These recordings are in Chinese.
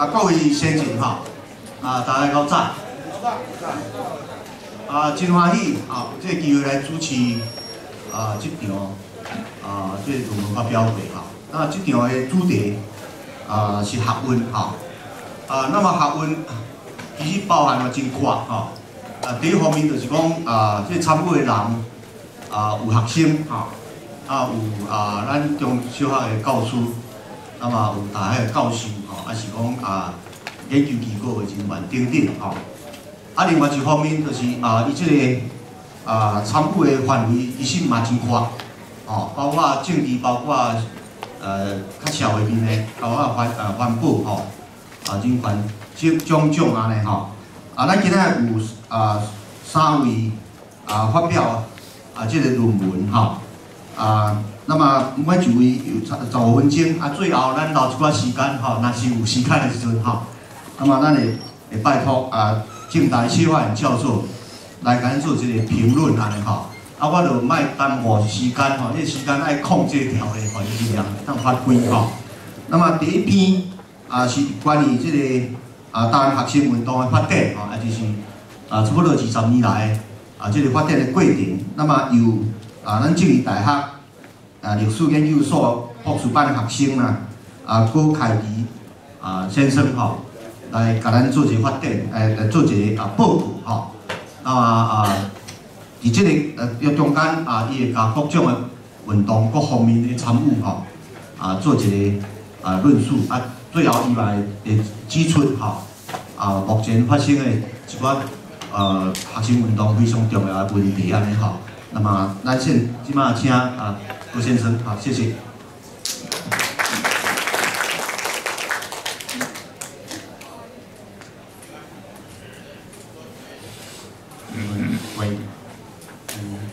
各位先进大家好早。真欢喜有这个机会来主持这场这论文发表会那这场的主题是学问那么学问其实包含了真宽第一方面就是讲这参与的人有学生有咱中小学的教师，那么有大学的教授还是讲研究机构的人员等等另外一方面就是伊这个参与的范围其实嘛真宽包括政治，包括较社会面的，包括环保人权种安尼咱今仔有3位发表这个论文那么每一位有15分钟最后咱留一寡时间若是有时间的时阵那么咱会拜托政大谢发言教授来甲咱做一个评论安尼我就莫耽误时间这个时间爱控制条的尽量当发挥那么第一篇是关于这个台湾学生运动的发展就是差不多20年来这个发展的过程。那么由咱政治大学历史研究所博士班的学生郭凯仪先生来甲咱做一个发展，来做一个报告那么伫这个中间伊会甲各种的运动各方面的参与做一个论述最后伊嘛会指出目前发生的一寡学生运动非常重要的问题安尼那么咱即马请郭先生谢谢。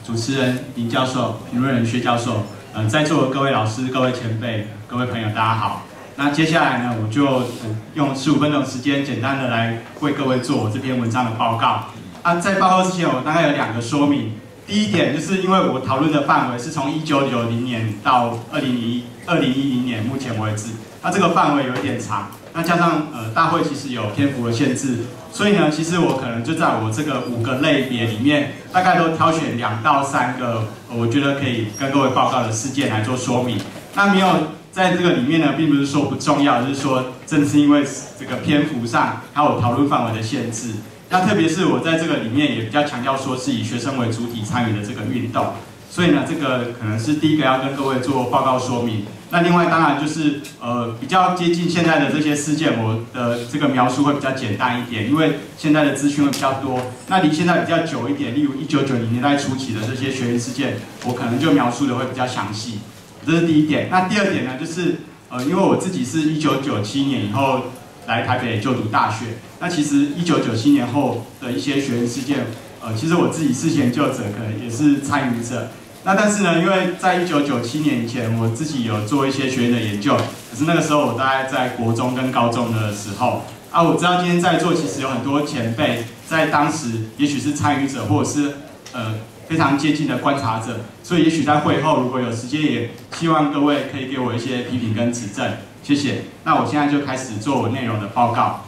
主持人林教授、评论人薛教授，在座的各位老师、各位前辈、各位朋友，大家好。那接下来呢，我就用15分钟的时间，简单的来为各位做我这篇文章的报告。在报告之前，我大概有2个说明。第一点，就是因为我讨论的范围是从1990年到2010年目前为止，那这个范围有一点长。那加上大会其实有篇幅的限制，所以呢，其实我可能就在我这个5个类别里面，大概都挑选2到3个，我觉得可以跟各位报告的事件来做说明。那没有在这个里面呢，并不是说不重要，就是说正是因为这个篇幅上还有讨论范围的限制。那特别是我在这个里面也比较强调说是以学生为主体参与的这个运动，所以呢，这个可能是第一个要跟各位做报告说明。那另外当然就是比较接近现在的这些事件，我的这个描述会比较简单一点，因为现在的资讯会比较多。那离现在比较久一点，例如1990年代初期的这些学运事件，我可能就描述的会比较详细。这是第一点。那第二点呢，就是因为我自己是1997年以后来台北就读大学，那其实1997年后的一些学运事件，其实我自己是研究者，可能也是参与者。那但是呢，因为在1997年以前，我自己有做一些学院的研究，可是那个时候我大概在国中跟高中的时候我知道今天在座其实有很多前辈在当时也许是参与者，或者是非常接近的观察者，所以也许在会后如果有时间，也希望各位可以给我一些批评跟指正，谢谢。那我现在就开始做我内容的报告。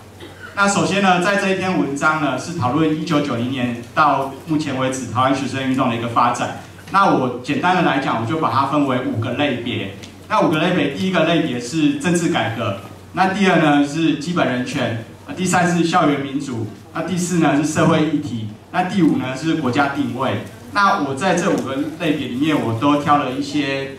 那首先呢，在这一篇文章呢是讨论1990年到目前为止台湾学生运动的一个发展。那我简单的来讲，我就把它分为5个类别。那5个类别，第一个类别是政治改革，那第2呢是基本人权，第3是校园民主，那第4呢是社会议题，那第5呢是国家定位。那我在这5个类别里面，我都挑了一些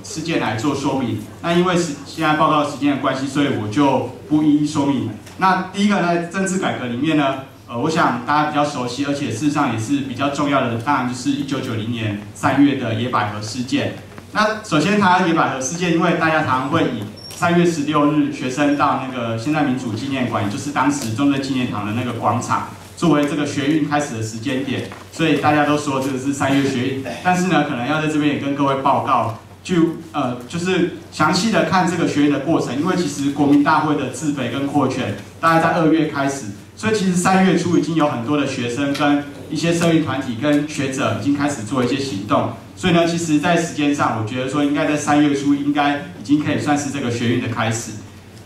事件来做说明。那因为现在报告时间的关系，所以我就不一一说明。那第一个呢，政治改革里面呢，我想大家比较熟悉，而且事实上也是比较重要的，当然就是1990年3月的野百合事件。那首先台湾野百合事件，因为大家常常会以3月16日学生到那个现代民主纪念馆，也就是当时中正纪念堂的那个广场，作为这个学运开始的时间点，所以大家都说这个是3月学运。但是呢，可能要在这边也跟各位报告，就是详细的看这个学运的过程，因为其实国民大会的自肥跟扩权，大概在2月开始。所以其实3月初已经有很多的学生跟一些社运团体跟学者已经开始做一些行动，所以呢，其实在时间上，我觉得说应该在3月初应该已经可以算是这个学运的开始。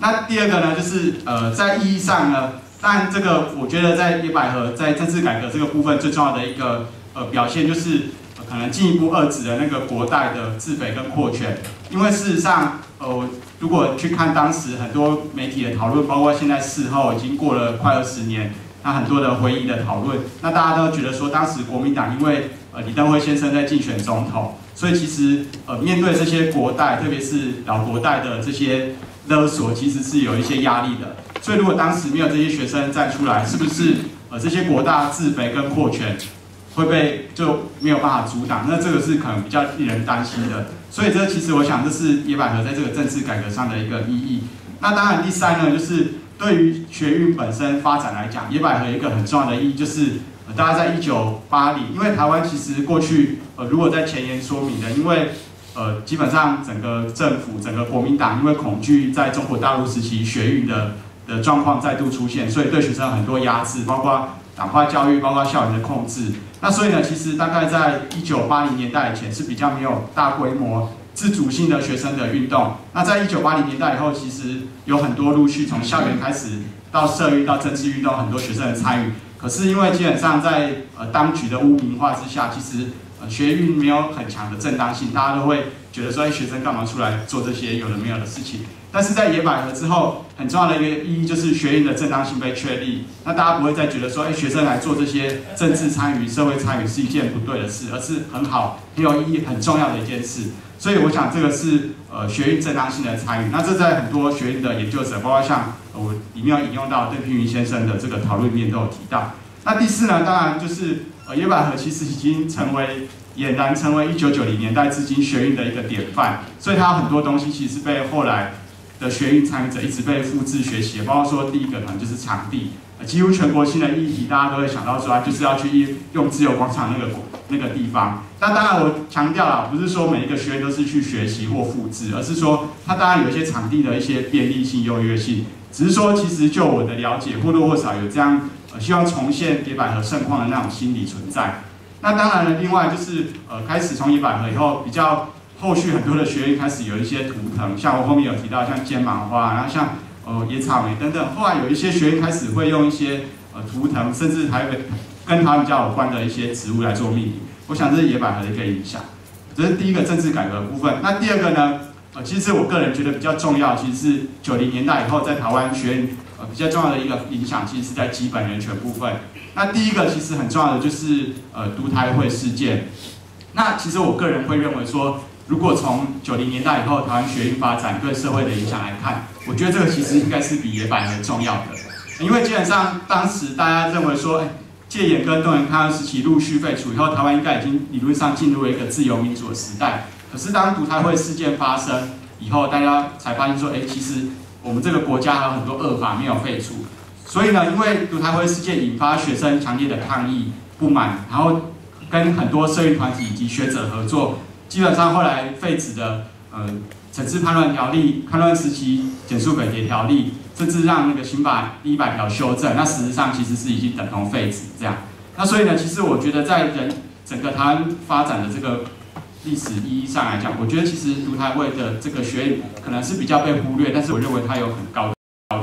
那第二个呢，就是在意义上呢，当然这个我觉得在野百合在政治改革这个部分最重要的一个表现就是。可能进一步遏制了那个国代的自肥跟扩权，因为事实上，如果去看当时很多媒体的讨论，包括现在事后已经过了快20年，那很多的回忆的讨论，那大家都觉得说，当时国民党因为李登辉先生在竞选总统，所以其实面对这些国代，特别是老国代的这些勒索，其实是有一些压力的。所以如果当时没有这些学生站出来，是不是这些国大自肥跟扩权？会被就没有办法阻挡，那这个是可能比较令人担心的。所以这其实我想，这是野百合在这个政治改革上的一个意义。那当然，第三呢，就是对于学运本身发展来讲，野百合一个很重要的意义就是，大概在1980，因为台湾其实过去如果在前言说明的，因为基本上整个政府、整个国民党因为恐惧在中国大陆时期学运的状况再度出现，所以对学生有很多压制，包括党化教育，包括校园的控制。那所以呢，其实大概在1980年代以前是比较没有大规模自主性的学生的运动。那在1980年代以后，其实有很多陆续从校园开始到社运到政治运动，很多学生的参与。可是因为基本上在当局的污名化之下，其实学运没有很强的正当性，大家都会觉得说，学生干嘛出来做这些有的没有的事情？但是在野百合之后，很重要的一个意义就是学运的正当性被确立。那大家不会再觉得说，学生来做这些政治参与、社会参与是一件不对的事，而是很好、很有意义、很重要的一件事。所以我想这个是学运正当性的参与。那这在很多学运的研究者，包括像我里面有引用到邓필云先生的这个讨论里面都有提到。那第四呢，当然就是野百合其实已经俨然成为1990年代至今学运的一个典范。所以它很多东西其实被后来的学运参与者一直被复制学习，包括说第一个可能就是场地，几乎全国性的议题，大家都会想到说，就是要去用自由广场那个地方。那当然我强调了，不是说每一个学院都是去学习或复制，而是说它当然有一些场地的一些便利性、优越性。只是说，其实就我的了解，或多或少有这样希望重现野百合盛况的那种心理存在。那当然了，另外就是开始从野百合以后比较。后续很多的学院开始有一些图腾，像我后面有提到像尖芒花，然后像野草莓等等。后来有一些学院开始会用一些图腾，甚至还会跟它比较有关的一些植物来做命名。我想这是野百合的一个影响。这是第一个政治改革的部分。那第二个呢？其实我个人觉得比较重要，其实是90年代以后在台湾学院比较重要的一个影响，其实是在基本人权部分。那第一个其实很重要的就是独台会事件。那其实我个人会认为说。如果从90年代以后台湾学运发展对社会的影响来看，我觉得这个其实应该是比野百合重要的，因为基本上当时大家认为说，戒严跟动员戡乱时期陆续废除以后，台湾应该已经理论上进入了一个自由民主的时代。可是当独台会事件发生以后，大家才发现说，其实我们这个国家还有很多恶法没有废除。所以呢，因为独台会事件引发学生强烈的抗议不满，然后跟很多社运团体以及学者合作。基本上后来废止的惩治叛乱条例、叛乱时期减速匪谍条例，甚至让那个刑法第100条修正，那事实上其实是已经等同废止这样。那所以呢，其实我觉得在整个台湾发展的这个历史意义上来讲，我觉得其实独台会的这个学运可能是比较被忽略，但是我认为它有很高的。